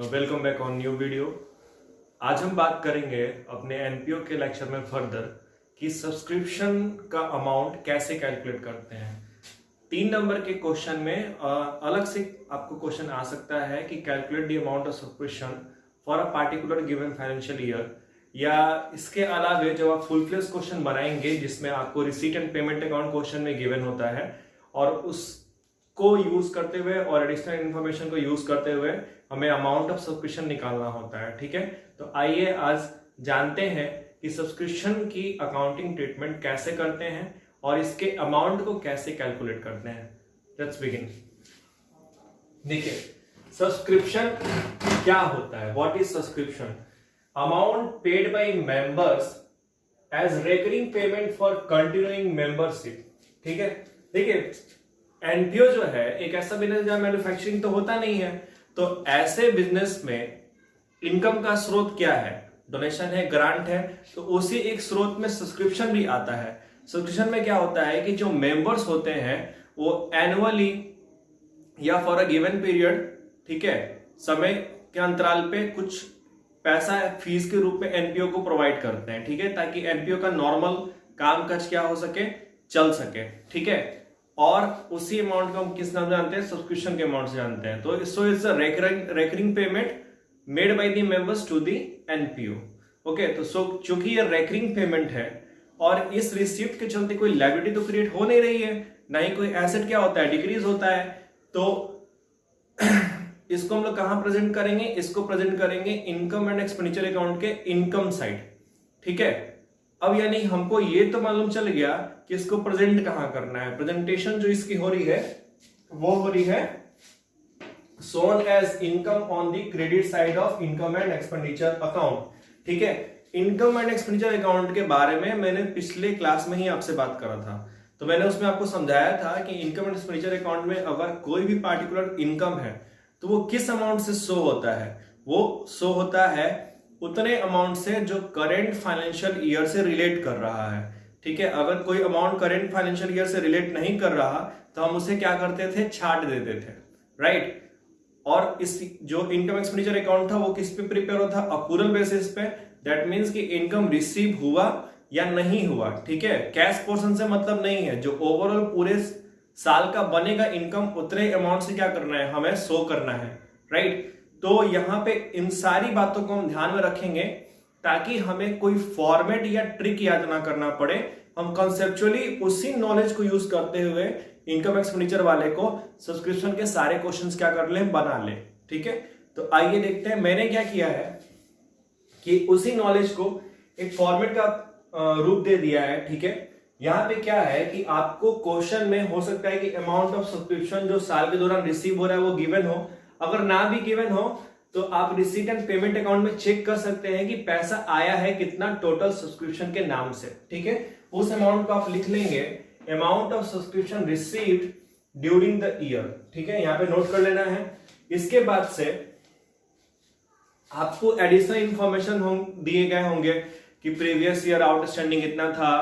Welcome back on new video. आज हम बात करेंगे अपने एनपीओ के लेक्चर में फर्दर कि सब्सक्रिप्शन का अमाउंट कैसे कैलकुलेट करते हैं। 3 नंबर के क्वेश्चन में अलग से आपको क्वेश्चन आ सकता है कि calculate the amount of subscription for a particular given financial year, या इसके अलावा जब आप फुल फ्लेज क्वेश्चन बनाएंगे जिसमें आपको receipt and payment account question में गिवन होता है और उसको यूज करते हुए और एडिशनल इंफॉर्मेशन को यूज करते हुए हमें अमाउंट ऑफ सब्सक्रिप्शन निकालना होता है। ठीक है, तो आइए आज जानते हैं कि सब्सक्रिप्शन की अकाउंटिंग ट्रीटमेंट कैसे करते हैं और इसके अमाउंट को कैसे कैलकुलेट करते हैं। Let's begin. देखिए, सब्सक्रिप्शन क्या होता है, what is subscription? Amount paid by members as recurring payment for continuing membership. ठीक है, देखिए एनपीओ जो है एक ऐसा बिजनेस जहां मैन्युफैक्चरिंग तो होता नहीं है, तो ऐसे बिजनेस में इनकम का स्रोत क्या है? डोनेशन है, ग्रांट है, तो उसी एक स्रोत में सब्सक्रिप्शन भी आता है। सब्सक्रिप्शन में क्या होता है कि जो मेंबर्स होते हैं वो एनुअली या फॉर अ गिवन पीरियड, ठीक है, समय के अंतराल पे कुछ पैसा फीस के रूप में एनपीओ को प्रोवाइड करते हैं। ठीक है, ताकि एनपीओ का नॉर्मल काम काज क्या हो सके, चल सके। ठीक है, और उसी अमाउंट को हम किस नाम जानते हैं? सब्सक्रिप्शन के अमाउंट से जानते हैं। तो so it's a recurring payment made by the members to the NPO. Okay, तो सो चूंकि ये रेकरिंग पेमेंट है और इस रिसिप्ट के चलते कोई लायबिलिटी तो क्रिएट हो नहीं रही है, ना ही कोई एसेट क्या होता है, डिक्रीज होता है, तो इसको हम लोग कहां प्रेजेंट करेंगे? इसको प्रेजेंट करेंगे इनकम एंड एक्सपेंडिचर अकाउंट के इनकम साइड। ठीक है, अब यानी हमको ये तो मालूम चल गया कि इसको प्रेजेंट कहां करना है। प्रेजेंटेशन जो इसकी हो रही है वो हो रही है shown as income on the credit side of income and expenditure account। ठीक है, इनकम एंड एक्सपेंडिचर अकाउंट के बारे में मैंने पिछले क्लास में ही आपसे बात करा था, तो मैंने उसमें आपको समझाया था कि इनकम एंड एक्सपेंडिचर अकाउंट में अगर कोई भी पार्टिकुलर इनकम है तो वो किस अमाउंट से शो होता है? वो शो होता है उतने अमाउंट से जो करेंट फाइनेंशियल ईयर से रिलेट कर रहा है। ठीक है, अगर कोई अमाउंट करेंट फाइनेंशियल ईयर से रिलेट नहीं कर रहा तो हम उसे क्या करते थे? छाट देते थे, राइट। और इस जो इनकम एक्सपेंडिचर अकाउंट था वो किस पे प्रिपेयर होता? अक्रूरल बेसिस पे। दैट मींस कि इनकम रिसीव हुआ या नहीं हुआ। ठीक है, कैश पोर्शन से मतलब नहीं है, जो ओवरऑल पूरे साल का बनेगा इनकम उतने अमाउंट से क्या करना है? हमें शो करना है, राइट। तो यहां पे इन सारी बातों को हम ध्यान में रखेंगे ताकि हमें कोई फॉर्मेट या ट्रिक याद ना करना पड़े। हम कंसेप्चुअली उसी नॉलेज को यूज करते हुए इनकम एक्सपेंडिचर वाले को सब्सक्रिप्शन के सारे क्वेश्चंस क्या कर ले? बना ले। ठीक है, तो आइए देखते हैं मैंने क्या किया है कि उसी नॉलेज को एक फॉर्मेट का रूप दे दिया है। ठीक है, यहां पे क्या है कि आपको क्वेश्चन में हो सकता है कि अमाउंट ऑफ सब्सक्रिप्शन जो साल के दौरान रिसीव हो रहा है वो गिवन हो, अगर ना भी गिवन हो तो आप रिसीट एंड पेमेंट अकाउंट में चेक कर सकते हैं कि पैसा आया है कितना टोटल सब्सक्रिप्शन के नाम से। ठीक है, उस अमाउंट को आप लिख लेंगे amount of subscription received during the year. ठीक है, यहां पे नोट कर लेना है। इसके बाद से आपको एडिशनल इंफॉर्मेशन दिए गए होंगे कि प्रीवियस ईयर आउटस्टैंडिंग इतना था,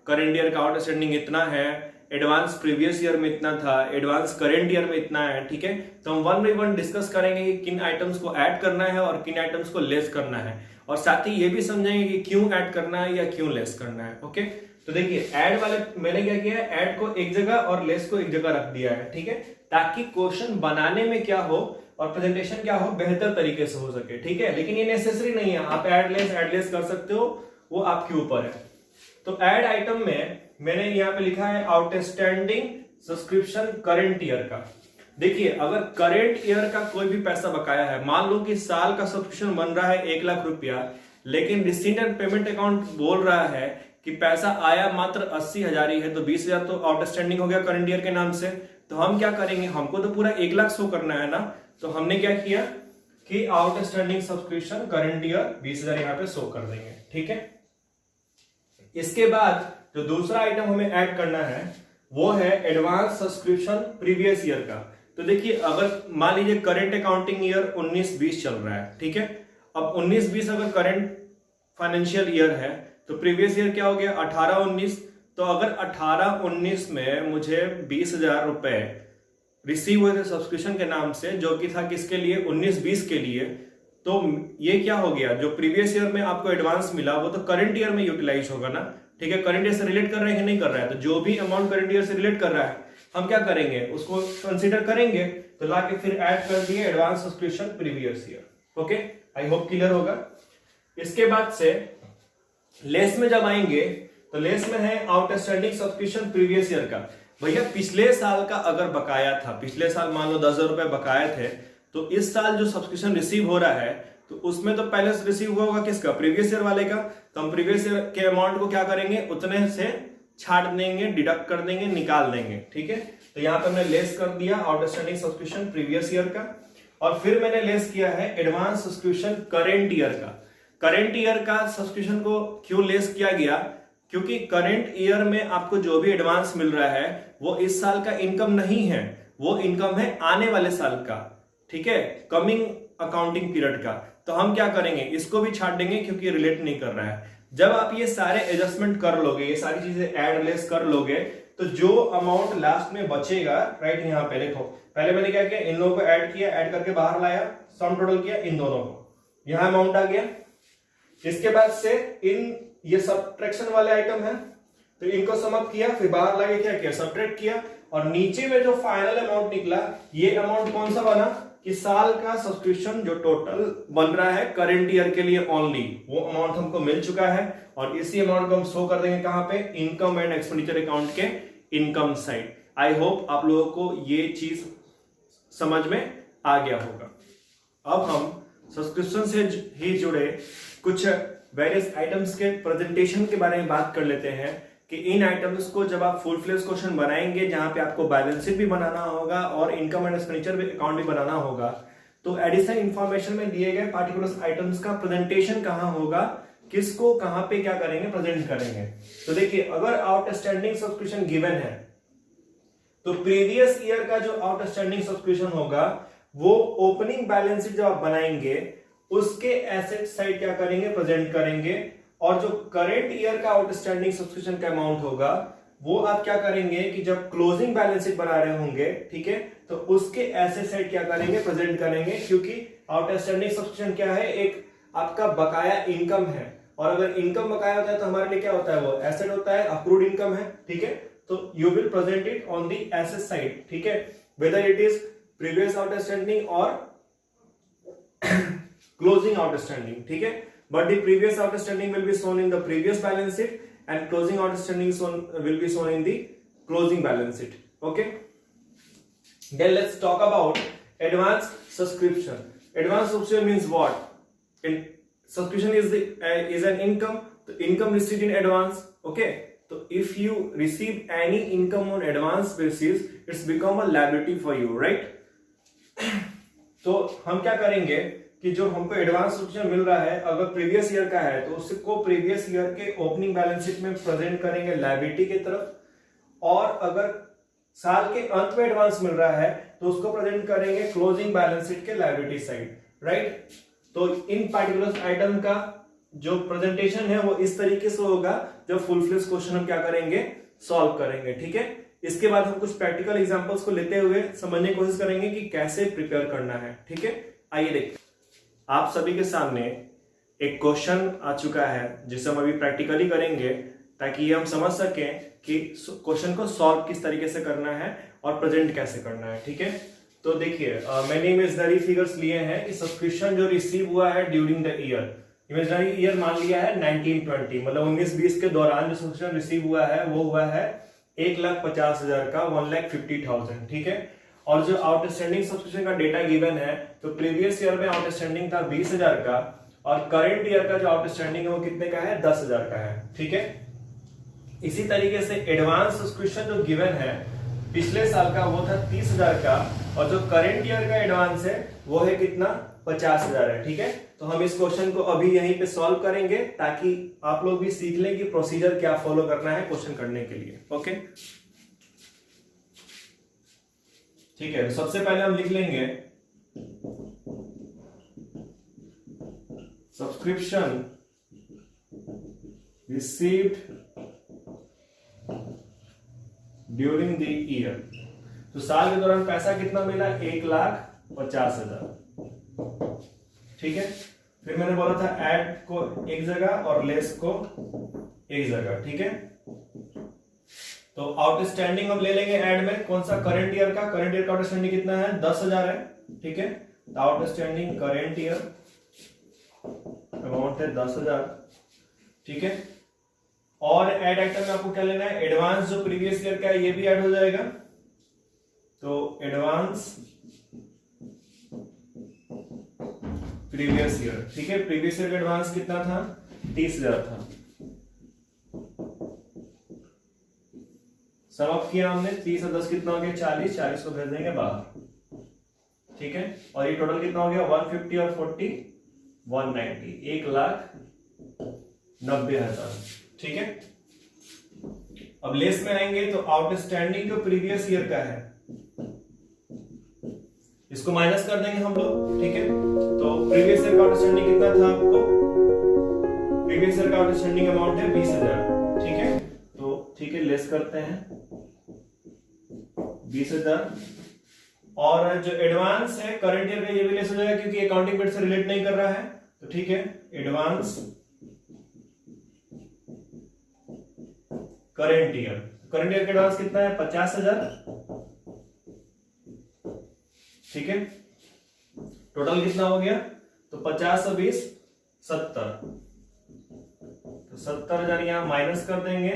करंट ईयर का आउटस्टैंडिंग इतना है, एडवांस प्रीवियस ईयर में इतना था, एडवांस करंट ईयर में इतना है। ठीक है, तो हम वन बाई वन डिस्कस करेंगे कि किन आइटम्स को ऐड करना है और किन आइटम्स को लेस करना है, और साथ ही ये भी समझेंगे कि क्यों ऐड करना है या क्यों लेस करना है। ओके, तो देखिए ऐड वाले मैंने क्या किया है, ऐड को एक जगह और लेस को एक जगह रख दिया है। ठीक है, ताकि क्वेश्चन बनाने में क्या हो और प्रेजेंटेशन क्या हो, बेहतर तरीके से हो सके। ठीक है, लेकिन ये नेसेसरी नहीं है, आप ऐड लेस कर सकते हो, वो आपके ऊपर है। तो ऐड आइटम में मैंने यहाँ पे लिखा है आउटस्टैंडिंग सब्सक्रिप्शन करंट ईयर का। देखिए, अगर करंट ईयर का कोई भी पैसा बकाया है, मान लो कि साल का सब्सक्रिप्शन बन रहा है 1 लाख रुपया, लेकिन रिसीट एंड पेमेंट अकाउंट बोल रहा है कि पैसा आया मात्र 80,000 ही है, तो 20,000 तो आउटस्टैंडिंग हो गया करंट ईयर के नाम से। तो हम क्या करेंगे, हमको तो पूरा 1 लाख शो करना है ना, तो हमने क्या किया कि आउटस्टैंडिंग सब्सक्रिप्शन करंट ईयर 20,000 यहाँ पे शो कर देंगे। ठीक है, इसके बाद जो दूसरा आइटम हमें ऐड करना है वो है एडवांस सब्सक्रिप्शन प्रीवियस ईयर का। तो देखिए, अगर मान लीजिए करंट अकाउंटिंग ईयर 19-20 चल रहा है, ठीक है, अब 19-20 अगर करंट फाइनेंशियल ईयर है तो प्रीवियस ईयर क्या हो गया? 18-19। तो अगर 18-19 में मुझे 20,000 रुपए रिसीव हुए थे सब्सक्रिप्शन के नाम से, जो कि था किसके लिए? 19-20 के लिए, तो ये क्या हो गया, जो प्रीवियस ईयर में आपको एडवांस मिला वो तो करंट ईयर में यूटिलाइज होगा ना, ठीक है। करंट ईयर से रिलेट कर रहे हैं कि नहीं कर रहा है, तो जो भी अमाउंट करंट ईयर से रिलेट कर रहा है हम क्या करेंगे, उसको कंसीडर करेंगे, तो लाके फिर ऐड कर दिए advance subscription previous year. Okay, I hope clear होगा। इसके बाद से लेस में जब आएंगे तो लेस में है आउटस्टैंडिंग सब्सक्रिप्शन प्रीवियस ईयर का। भैया पिछले साल का अगर बकाया था, पिछले साल मान लो 10,000 रुपए बकाया थे, तो इस साल जो सब्सक्रिप्शन रिसीव हो रहा है तो उसमें तो पहले से रिसीव हुआ होगा किसका, प्रीवियस ईयर वाले का। तो हम प्रीवियस ईयर के अमाउंट को क्या करेंगे, उतने से छाट देंगे, डिडक्ट कर देंगे, निकाल देंगे, ठीक है। तो यहाँ पे हमने लेस कर दिया आउटस्टैंडिंग सब्सक्रिप्शन प्रीवियस ईयर का, और फिर मैंने लेस किया है एडवांस सब्सक्रिप्शन करेंट ईयर का। करेंट ईयर का सब्सक्रिप्शन को क्यों लेस किया गया, क्योंकि करंट ईयर में आपको जो भी एडवांस मिल रहा है वो इस साल का इनकम नहीं है, वो इनकम है आने वाले साल का, ठीक है, कमिंग अकाउंटिंग पीरियड का। तो हम क्या करेंगे, इसको भी छाट देंगे क्योंकि रिलेट नहीं कर रहा है। जब आप ये सारे एडजस्टमेंट कर लोगे, ये सारी चीजें ऐड लेस कर लोगे, तो जो अमाउंट लास्ट में बचेगा, राइट, यहाँ पे देखो, पहले मैंने क्या किया, इन लोगों को ऐड किया, ऐड करके बाहर लाया, सम टोटल किया इन दोनों को, यहां अमाउंट आ गया। इसके बाद से इन ये सब्ट्रैक्शन वाले आइटम है, तो इनको समअप किया, फिर बाहर लाके क्या किया, सब्ट्रैक्ट किया, और नीचे में जो फाइनल अमाउंट निकला, ये अमाउंट कौन सा बना कि साल का सब्सक्रिप्शन जो टोटल बन रहा है करंट ईयर के लिए ओनली, वो अमाउंट हमको मिल चुका है। और इसी अमाउंट को हम शो कर देंगे कहां पे, इनकम एंड एक्सपेंडिचर अकाउंट के इनकम साइड। आई होप आप लोगों को ये चीज समझ में आ गया होगा। अब हम सब्सक्रिप्शन से ही जुड़े कुछ वेरियस आइटम्स के प्रेजेंटेशन के बारे में बात कर लेते हैं कि इन आइटम्स को जब आप फुल फ्लेज क्वेश्चन बनाएंगे, जहां पे आपको बैलेंस शीट भी बनाना होगा और इनकम एंड एक्सपेंडिचर अकाउंट भी बनाना होगा, तो एडिशनल इंफॉर्मेशन में दिए गए पार्टिकुलर आइटम्स का प्रेजेंटेशन कहां होगा, किसको कहां पे क्या करेंगे, प्रेजेंट करेंगे। तो देखिए, अगर आउटस्टैंडिंग सब्सक्रिप्शन गिवन है तो प्रीवियस ईयर का जो आउटस्टैंडिंग सब्सक्रिप्शन होगा वो ओपनिंग बैलेंस शीट जब आप बनाएंगे उसके एसेट साइड क्या करेंगे, प्रेजेंट करेंगे। और जो करेंट ईयर का आउटस्टैंडिंग सब्सक्रिप्शन का अमाउंट होगा वो आप क्या करेंगे कि जब क्लोजिंग बैलेंस शीट बना रहे होंगे, ठीक है, तो उसके एसेट साइड क्या करेंगे, प्रेजेंट करेंगे। क्योंकि आउटस्टैंडिंग सब्सक्रिप्शन क्या है, एक आपका बकाया इनकम है, और अगर इनकम बकाया होता है तो हमारे लिए क्या होता है, वो एसेट होता है, अक्रूड इनकम है, ठीक है। तो you will present it on the asset side, ठीक है, whether it is previous outstanding और closing outstanding, ठीक है। But the previous outstanding will be shown in the previous balance sheet and closing outstanding will be shown in the closing balance sheet. Okay. Then let's talk about advance subscription. Advance subscription means what? Subscription is an income. The income received in advance. Okay. So if you receive any income on advance basis, it's become a liability for you, right? तो हम क्या करेंगे कि जो हमको advance subscription मिल रहा है अगर प्रीवियस ईयर का है तो उसको प्रीवियस ईयर के ओपनिंग बैलेंस शीट में प्रेजेंट करेंगे लायबिलिटी की तरफ, और अगर साल के अंत में एडवांस मिल रहा है तो उसको प्रेजेंट करेंगे क्लोजिंग बैलेंस शीट के लायबिलिटी साइड, राइट। तो इन पार्टिकुलर आइटम का जो प्रेजेंटेशन है वो इस तरीके से होगा जब फुल फ्लेज क्वेश्चन हम क्या करेंगे, सॉल्व करेंगे, ठीक है। इसके बाद हम कुछ प्रैक्टिकल एग्जांपल्स को लेते हुए समझने की कोशिश करेंगे कि कैसे प्रिपेयर करना है, ठीक है। आइए देखिए, आप सभी के सामने एक क्वेश्चन आ चुका है जिसे हम अभी प्रैक्टिकली करेंगे ताकि हम समझ सकें कि क्वेश्चन को सॉल्व किस तरीके से करना है और प्रेजेंट कैसे करना है, ठीक है। तो देखिए, मैंने इमेजिनरी फिगर्स लिए हैं कि सब्सक्रिप्शन जो रिसीव हुआ है during the year, imaginary year मान लिया है 1920, मतलब 1920 के दौरान जो सब्सक्रिप्शन रिसीव हुआ है वो हुआ है 1,50,000 का, 1,50,000, ठीक है। और जो आउटस्टैंडिंग सब्सक्रिप्शन का डेटा गिवन है तो प्रीवियस ईयर में आउटस्टैंडिंग था 20,000 का, और करंट ईयर का जो आउटस्टैंडिंग है वो कितने का है, 10,000 का है, ठीक है। इसी तरीके से एडवांस सब्सक्रिप्शन जो गिवन है पिछले साल का वो था 30,000 का, और जो करंट ईयर का एडवांस है वो है कितना, 50,000 है, ठीक है। तो हम इस क्वेश्चन को अभी यहीं पे सॉल्व करेंगे ताकि आप लोग भी सीख लें कि प्रोसीजर क्या फॉलो करना है क्वेश्चन करने के लिए, ओके। ठीक है, तो सबसे पहले हम लिख लेंगे subscription received during the year. तो साल के दौरान पैसा कितना मिला, 1,50,000, ठीक है। फिर मैंने बोला था ऐड को एक जगह और लेस को एक जगह, ठीक है। तो आउटस्टैंडिंग अब ले लेंगे ऐड में, कौन सा, करंट ईयर का। करंट ईयर का आउटस्टैंडिंग कितना है, 10,000 है, ठीक है। तो आउटस्टैंडिंग करंट ईयर अमाउंट है 10,000, ठीक है। और ऐड आइटम में आपको क्या लेना है, एडवांस जो प्रीवियस ईयर का है ये भी ऐड हो जाएगा। तो एडवांस प्रीवियस ईयर, ठीक है। प्रीवियस ईयर का एडवांस कितना था, 30,000 था। सम अप किया हमने, 30 और 10 कितना हो गया, 40, 40 को भेज देंगे बाहर, ठीक है। और ये टोटल कितना हो गया, 150 और 40 190, 1,90,000, ठीक है। अब लेस में आएंगे तो आउटस्टैंडिंग जो प्रीवियस ईयर का है इसको माइनस कर देंगे हम लोग, ठीक है। तो प्रीवियस ईयर का आउटस्टैंडिंग कितना था आपको, प्रीवियस ईयर का आउटस्टैंडिंग अमाउंट है 20,000, ठीक है। तो ठीक है, लेस करते हैं 20,000। और जो एडवांस है करंट ईयर का ये भी लेस हो जाएगा क्योंकि अकाउंटिंग पीरियड से रिलेट नहीं कर रहा है, तो ठीक है। Advance current year, current year का एडवांस कितना है, 50,000, ठीक है। टोटल कितना हो गया, तो 50 और 20 70, तो 70,000 यहां माइनस कर देंगे।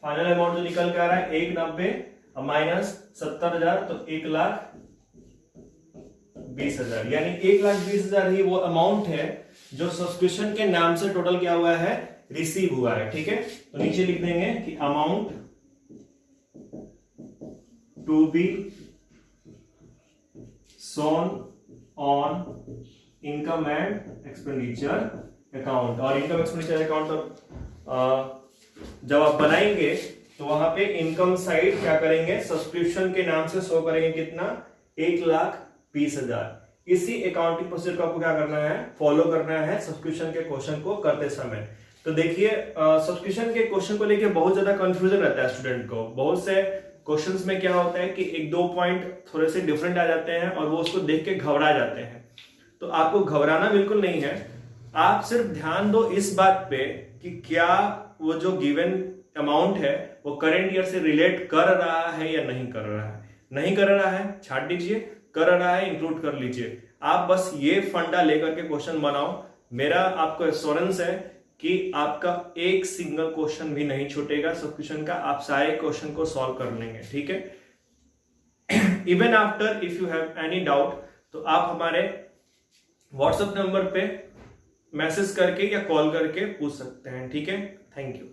फाइनल अमाउंट जो निकल के आ रहा है 190 और माइनस 70,000, तो 1,20,000, यानी 1,20,000 ही वो अमाउंट है जो सब्सक्रिप्शन के नाम से टोटल क्या हुआ है, रिसीव हुआ है, ठीक है। तो नीचे लिख देंगे कि amount to be shown on income and expenditure account. और इनकम एक्सपेंडिचर अकाउंट जब आप बनाएंगे तो वहां पे इनकम साइड क्या करेंगे, सब्सक्रिप्शन के नाम से शो करेंगे कितना, 1,20,000। इसी अकाउंटिंग प्रोसीजर को आपको क्या करना है, फॉलो करना है सब्सक्रिप्शन के क्वेश्चन को करते समय। तो देखिए सब्सक्रिप्शन के क्वेश्चन को लेके बहुत ज्यादा कंफ्यूजन रहता है स्टूडेंट को। बहुत से क्वेश्चंस में क्या होता है कि एक दो पॉइंट थोड़े से डिफरेंट आ जाते हैं और वो उसको देख के घबरा जाते हैं। तो आपको घबराना बिल्कुल नहीं है, आप सिर्फ ध्यान दो इस बात पे कि क्या वो जो गिवन अमाउंट है वो करंट ईयर से रिलेट कर रहा है या नहीं कर रहा है। नहीं कर रहा है छाट दीजिए, कर रहा है इंक्लूड कर लीजिए। आप बस ये फंडा लेकर के क्वेश्चन बनाओ, मेरा आपको एश्योरेंस है कि आपका एक सिंगल क्वेश्चन भी नहीं छूटेगा सब्सक्रिप्शन का, आप सारे क्वेश्चन को सॉल्व कर लेंगे, ठीक है। Even after if you have any doubt तो आप हमारे व्हाट्सएप नंबर पे मैसेज करके या कॉल करके पूछ सकते हैं, ठीक है। Thank you.